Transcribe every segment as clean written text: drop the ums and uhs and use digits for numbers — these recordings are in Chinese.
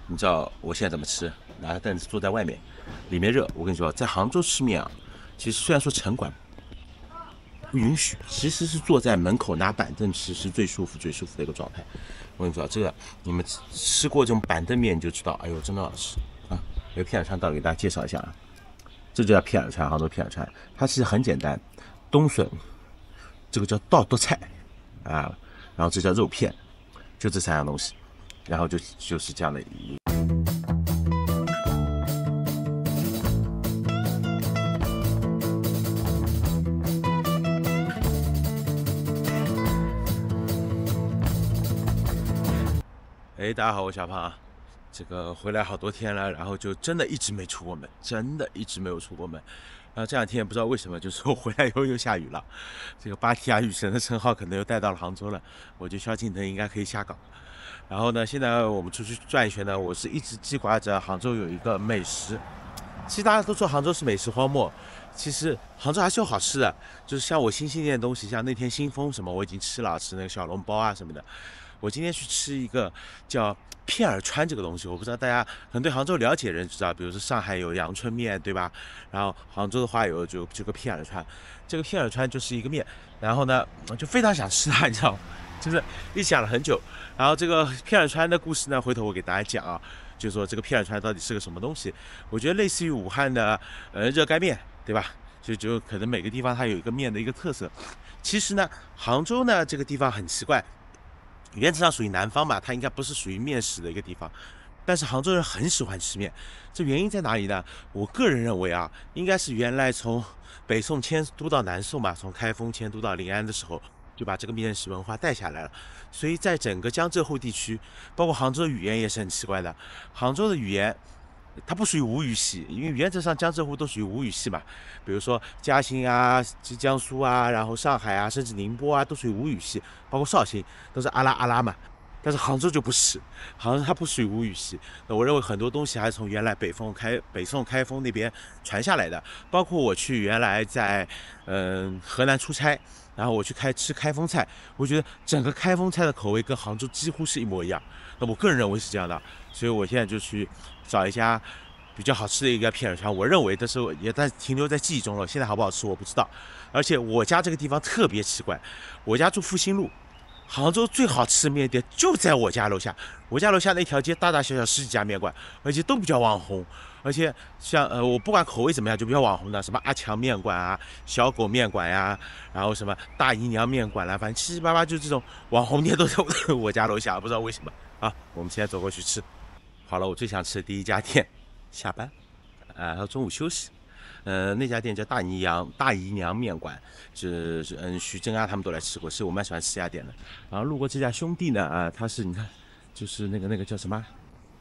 你知道我现在怎么吃？拿个凳子坐在外面，里面热。我跟你说，在杭州吃面啊，其实虽然说城管不允许，其实是坐在门口拿板凳吃是最舒服、最舒服的一个状态。我跟你说，这个你们吃过这种板凳面你就知道，哎呦，真的好吃啊！这个片儿川倒给大家介绍一下啊，这就叫片儿川，杭州片儿川，它其实很简单，冬笋，这个叫稻剁菜啊，然后这叫肉片，就这3样东西，然后就是这样的一。哎，大家好，我小胖啊。这个回来好多天了，然后就真的一直没出过门，真的一直没有出过门。然后这2天也不知道为什么，就是我回来以后又下雨了。这个芭提雅雨神的称号可能又带到了杭州了，我觉得萧敬腾应该可以下岗。然后呢，现在我们出去转一圈呢，我是一直记挂着杭州有一个美食。其实大家都说杭州是美食荒漠，其实杭州还是有好吃的，就是像我新鲜的东西，像那天新丰什么我已经吃了，吃那个小笼包啊什么的。我今天去吃一个叫片儿川这个东西，我不知道大家可能对杭州了解人知道，比如说上海有阳春面，对吧？然后杭州的话有就这个片儿川，这个片儿川就是一个面，然后呢就非常想吃它，你知道吗？就是一想了很久。然后这个片儿川的故事呢，回头我给大家讲啊，就说这个片儿川到底是个什么东西。我觉得类似于武汉的热干面，对吧？就可能每个地方它有一个面的一个特色。其实呢，杭州呢这个地方很奇怪。原则上属于南方吧，它应该不是属于面食的一个地方，但是杭州人很喜欢吃面，这原因在哪里呢？我个人认为啊，应该是原来从北宋迁都到南宋嘛，从开封迁都到临安的时候，就把这个面食文化带下来了。所以在整个江浙沪地区，包括杭州的语言也是很奇怪的，杭州的语言。它不属于吴语系，因为原则上江浙沪都属于吴语系嘛。比如说嘉兴啊、江苏啊，然后上海啊，甚至宁波啊，都属于吴语系，包括绍兴都是阿拉阿拉嘛。但是杭州就不是，杭州它不属于吴语系。那我认为很多东西还是从原来北宋开封那边传下来的。包括我去原来在河南出差，然后我去吃开封菜，我觉得整个开封菜的口味跟杭州几乎是一模一样。那我个人认为是这样的，所以我现在就去找一家比较好吃的一个片儿川，我认为但是也在停留在记忆中了，现在好不好吃我不知道。而且我家这个地方特别奇怪，我家住复兴路，杭州最好吃的面店就在我家楼下，我家楼下那条街大大小小10几家面馆，而且都比较网红。而且像我不管口味怎么样，就比较网红的，什么阿强面馆啊、小狗面馆呀、然后什么大姨娘面馆啦，反正七七八八就这种网红店都在我家楼下，不知道为什么啊。我们现在走过去吃。好了，我最想吃的第一家店，下班，然后中午休息。那家店叫大姨娘面馆，是徐峥啊他们都来吃过，是我蛮喜欢吃这家店的。然后路过这家兄弟呢，他是你看，就是那个叫什么，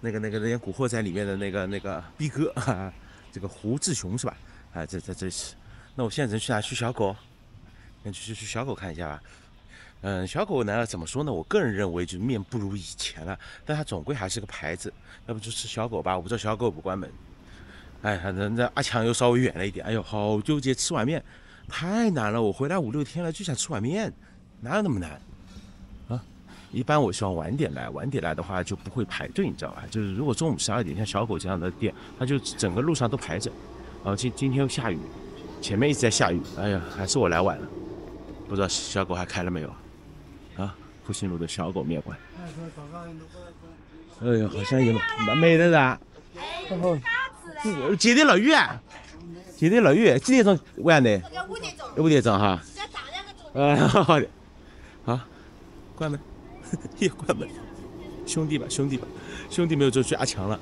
那演古惑仔里面的那个逼哥啊，这个胡志雄是吧？啊，在这里吃。那我现在去哪？去小狗，那去小狗看一下吧。小狗呢怎么说呢？我个人认为就面不如以前了，但它总归还是个牌子。要不就吃小狗吧，我不知道小狗不关门。哎，那阿强又稍微远了一点。哎呦，好纠结，吃碗面太难了。我回来5、6天了，就想吃碗面，哪有那么难啊？一般我希望晚点来，晚点来的话就不会排队，你知道吧？就是如果中午12点，像小狗这样的店，它就整个路上都排着。然后今天又下雨，前面一直在下雨。哎呀，还是我来晚了。不知道小狗还开了没有？啊，复兴路的小狗面馆。哎呦，好像有没得啦。几点落雨啊？几点落雨？几点钟完的？5点钟哈。好的。好，关门，也关门。兄弟没有就去阿强了。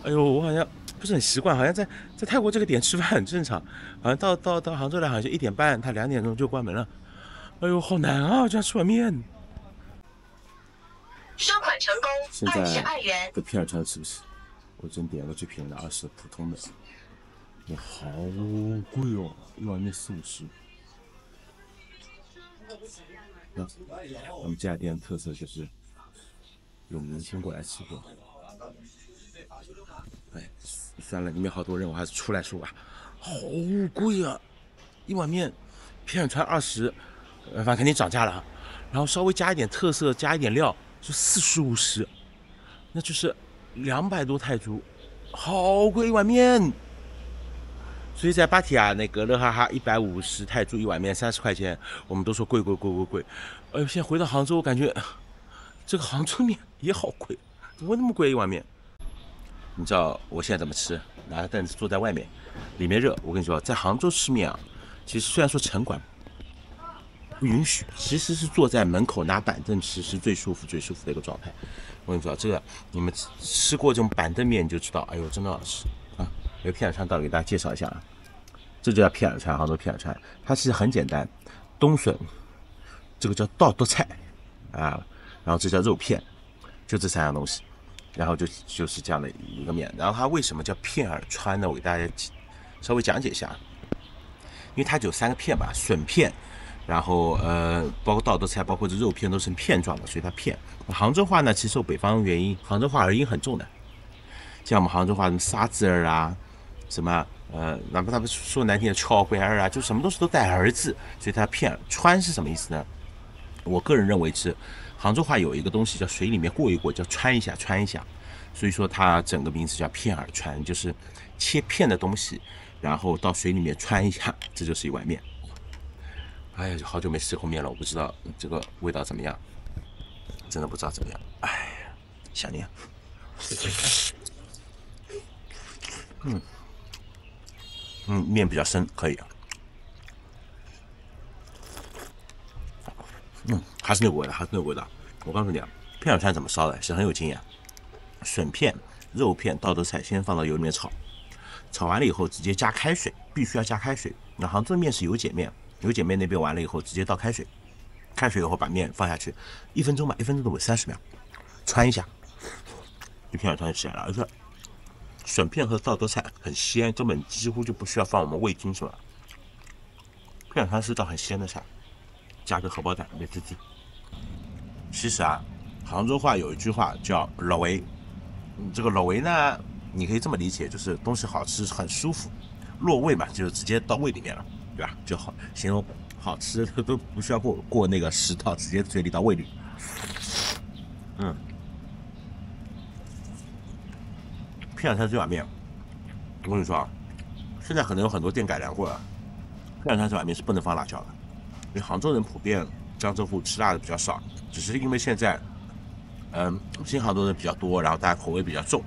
哎呦，我好像不是很习惯，好像在泰国这个点吃饭很正常，好像到杭州来好像1点半，他2点钟就关门了。哎呦，好难啊！就要吃碗面。收款成功，22元。这片儿川是不是？我真点了个最便宜的20，普通的。哇，好贵哦，一碗面40、50。那我们这家店的特色就是有明星过来吃过。哎，算了，里面好多人，我还是出来说吧。好贵啊，一碗面，片儿川20。反正肯定涨价了，然后稍微加一点特色，加一点料，就40、50，那就是200多泰铢，好贵一碗面。所以在芭提雅那个乐哈哈150泰铢一碗面，30块钱，我们都说贵。哎呦，现在回到杭州，我感觉这个杭州面也好贵，怎么那么贵一碗面？你知道我现在怎么吃？拿着凳子坐在外面，里面热。我跟你说，在杭州吃面啊，其实虽然说城管不允许，其实是坐在门口拿板凳吃是最舒服的一个状态。我跟你说，这个你们吃过这种板凳面你就知道，哎呦，真的好吃啊！这个片儿川到底给大家介绍一下啊，这就叫片儿川，杭州片儿川，它其实很简单，冬笋，这个叫稻豆菜啊，然后这叫肉片，就这3样东西。然后就是这样的一个面，然后它为什么叫片儿川呢？我给大家稍微讲解一下，因为它只有3个片吧，笋片，然后包括稻豆菜，包括这肉片都是片状的，所以它片。杭州话呢，其实受北方原因，杭州话儿音很重的，像我们杭州话什么沙子儿啊，什么哪怕他们说难听的翘乖儿啊，就什么东西都带儿字，所以它片儿川是什么意思呢？我个人认为是。杭州话有一个东西叫水里面过一过，叫穿一下，所以说它整个名字叫片儿川，就是切片的东西，然后到水里面穿一下，这就是一碗面。哎呀，好久没吃过面了，我不知道这个味道怎么样，真的不知道怎么样。哎呀，想念。面比较深，可以。还是那个味道，我告诉你啊，片儿川怎么烧的，是很有经验。笋片、肉片、稻豆菜先放到油里面炒，炒完了以后直接加开水，必须要加开水。那杭州的面是油碱面，油碱面那边完了以后直接倒开水，开水以后把面放下去，1分钟吧，1分钟都不30秒，穿一下，这片儿川就起来了。而且笋片和稻豆菜很鲜，根本几乎就不需要放我们味精什么。片儿川是道很鲜的菜。加个荷包蛋，美滋滋。其实啊，杭州话有一句话叫“落胃”，这个落胃呢，你可以这么理解，就是东西好吃，很舒服，落胃嘛，就直接到胃里面了，对吧？就好形容好吃都不需要过那个食道，直接嘴里到胃里。片儿川这碗面，我跟你说啊，现在可能有很多店改良过了，片儿川这碗面是不能放辣椒的。因为杭州人普遍江浙沪吃辣的比较少，只是因为现在，新杭州人比较多，然后大家口味比较重，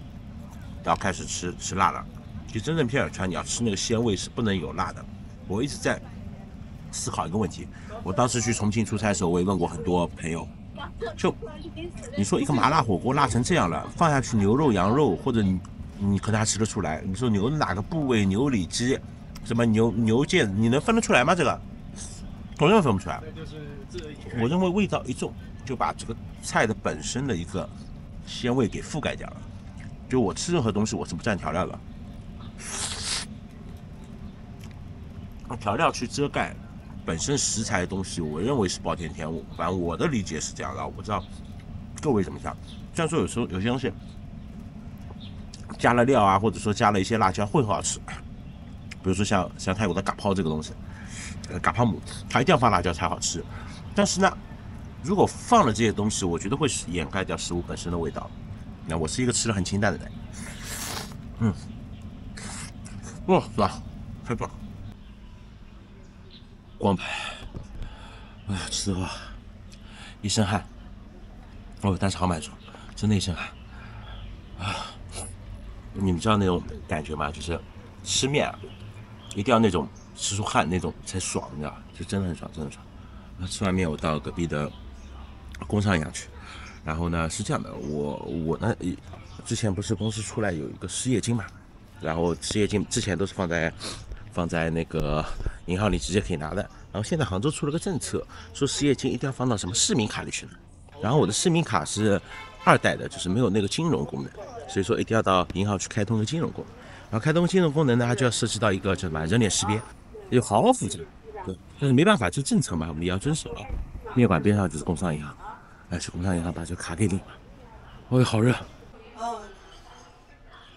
然后开始吃辣了。其实真正片儿川你要吃那个鲜味是不能有辣的。我一直在思考一个问题，我当时去重庆出差的时候，我也问过很多朋友，就你说一个麻辣火锅辣成这样了，放下去牛肉、羊肉，或者你可能还吃得出来，你说牛哪个部位，牛里脊，什么牛腱，你能分得出来吗？这个？我认为分不出来，我认为味道一重就把这个菜的本身的一个鲜味给覆盖掉了。就我吃任何东西我是不蘸调料的，调料去遮盖本身食材的东西，我认为是暴殄天物。反正我的理解是这样的，我不知道各位怎么想。虽然说有时候有些东西加了料啊，或者说加了一些辣椒会很好吃，比如说像泰国的嘎泡这个东西。嘎泡姆，它一定要放辣椒才好吃。但是呢，如果放了这些东西，我觉得会掩盖掉食物本身的味道。那我是一个吃的很清淡的人。爽，太爽，光排，哎呀，吃的话一身汗。但是好满足，真的一身汗啊！你们知道那种感觉吗？就是吃面啊，一定要那种。吃出汗那种才爽，你知道吧？就真的很爽，真的爽。那吃完面，我到隔壁的工商银行去。然后呢，是这样的，我呢，之前不是公司出来有一个失业金嘛，然后失业金之前都是放在那个银行里直接可以拿的。然后现在杭州出了个政策，说失业金一定要放到什么市民卡里去。然后我的市民卡是2代的，就是没有那个金融功能，所以说一定要到银行去开通个金融功能。然后开通金融功能呢，它就要涉及到一个叫什么人脸识别。就好复杂，对，但是没办法，这政策嘛，我们也要遵守啊。面馆边上就是工商银行，去工商银行把这个卡给领了。哎呦，好热！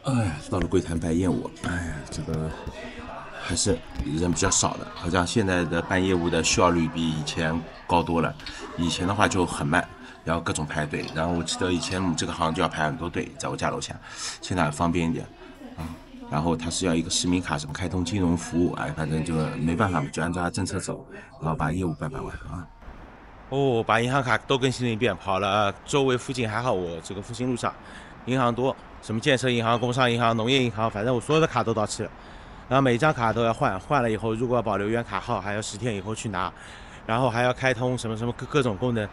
哎呀，到了柜台办业务，哎呀，这个还是人比较少的，好像现在的办业务的效率比以前高多了。以前的话就很慢，然后各种排队。然后我记得以前我们这个行就要排很多队，在我家楼下，现在很方便一点啊。然后它是要一个市民卡，什么开通金融服务，哎，反正就没办法，就按照它政策走，然后把业务办完啊。哦，把银行卡都更新了一遍，跑了周围附近还好，我这个复兴路上银行多，什么建设银行、工商银行、农业银行，反正我所有的卡都到期了。然后每一张卡都要换，换了以后如果要保留原卡号，还要10天以后去拿，然后还要开通什么什么各种功能，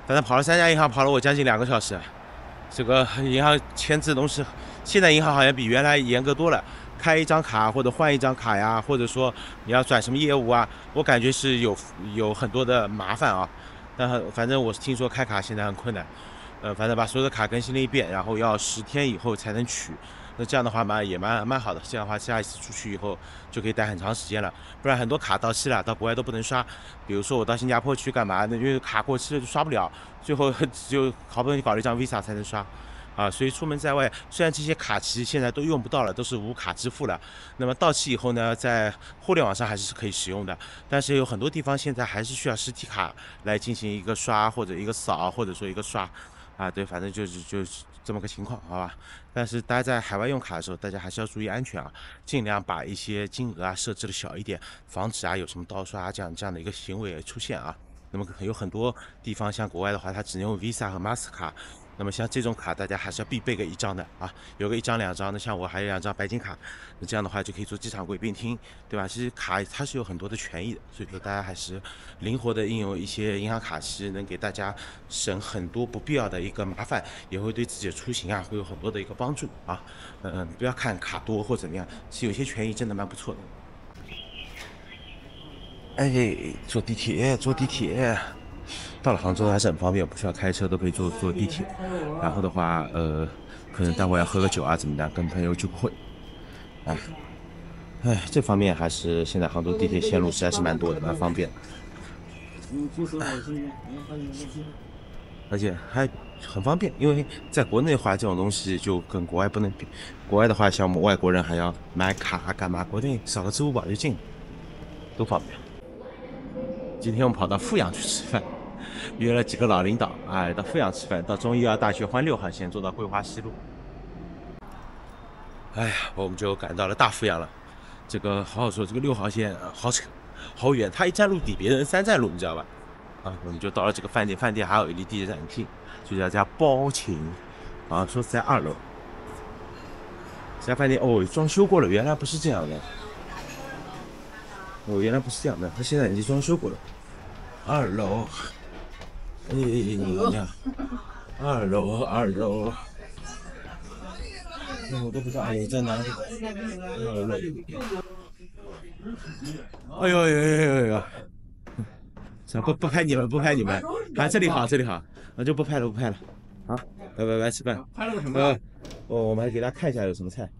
反正跑了3家银行，跑了我将近2个小时。这个银行签字东西，现在银行好像比原来严格多了。开一张卡或者换一张卡呀，或者说你要转什么业务啊，我感觉是有很多的麻烦啊。但反正我是听说开卡现在很困难，反正把所有的卡更新了一遍，然后要10天以后才能取。那这样的话嘛，也蛮好的。这样的话，下一次出去以后就可以待很长时间了。不然很多卡到期了，到国外都不能刷。比如说我到新加坡去干嘛？那因为卡过期了就刷不了，最后就好不容易搞了一张 Visa 才能刷。啊，所以出门在外，虽然这些卡其实现在都用不到了，都是无卡支付了。那么到期以后呢，在互联网上还是可以使用的，但是有很多地方现在还是需要实体卡来进行一个刷或者一个扫，或者说一个刷。啊，对，反正就是这么个情况，好吧。但是大家在海外用卡的时候，大家还是要注意安全啊，尽量把一些金额啊设置的小一点，防止啊有什么盗刷这样的一个行为出现啊。那么有很多地方像国外的话，它只能用 Visa 和 Master 卡。那么像这种卡，大家还是要必备个1张的啊，有个1张2张的。像我还有2张白金卡，那这样的话就可以做机场贵宾厅，对吧？其实卡它是有很多的权益的，所以说大家还是灵活的应用一些银行卡，其实能给大家省很多不必要的一个麻烦，也会对自己的出行啊会有很多的一个帮助啊。不要看卡多或怎么样，其实有些权益真的蛮不错的。哎，坐地铁。到了杭州还是很方便，不需要开车，都可以坐地铁。然后的话，可能待会要喝个酒啊，怎么的，跟朋友聚个会。这方面还是现在杭州地铁线路实在是蛮多的，蛮方便。而且还很方便，因为在国内的话，这种东西就跟国外不能比。国外的话，像我们外国人还要买卡干嘛，国内扫个支付宝就进了，多方便。今天我们跑到富阳去吃饭。约了几个老领导，哎，到富阳吃饭，到中医药大学环6号线坐到桂花西路。哎呀，我们就赶到了大富阳了。这个好说，这个6号线好扯，好远，它1站路抵别人3站路，你知道吧？啊，我们就到了这个饭店，饭店还有离地铁站很近，就叫家包琴，啊，说是在2楼。这家饭店哦，装修过了，原来不是这样的。哦，原来不是这样的，它现在已经装修过了。2楼。你看，2楼，我都不知道哎在哪里。2楼，哎呦，不拍你们，啊这里好，那就不拍了，好，拜，吃饭。拍了个什么？我们还给大家看一下有什么菜，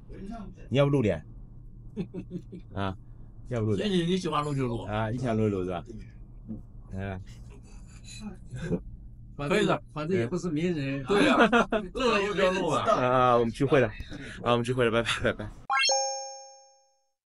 你要不露脸？啊，要不露脸？你喜欢录就录啊，你想录是吧？可以的，反正也不是名人。对呀，录了就录了。我们聚会了，拜拜。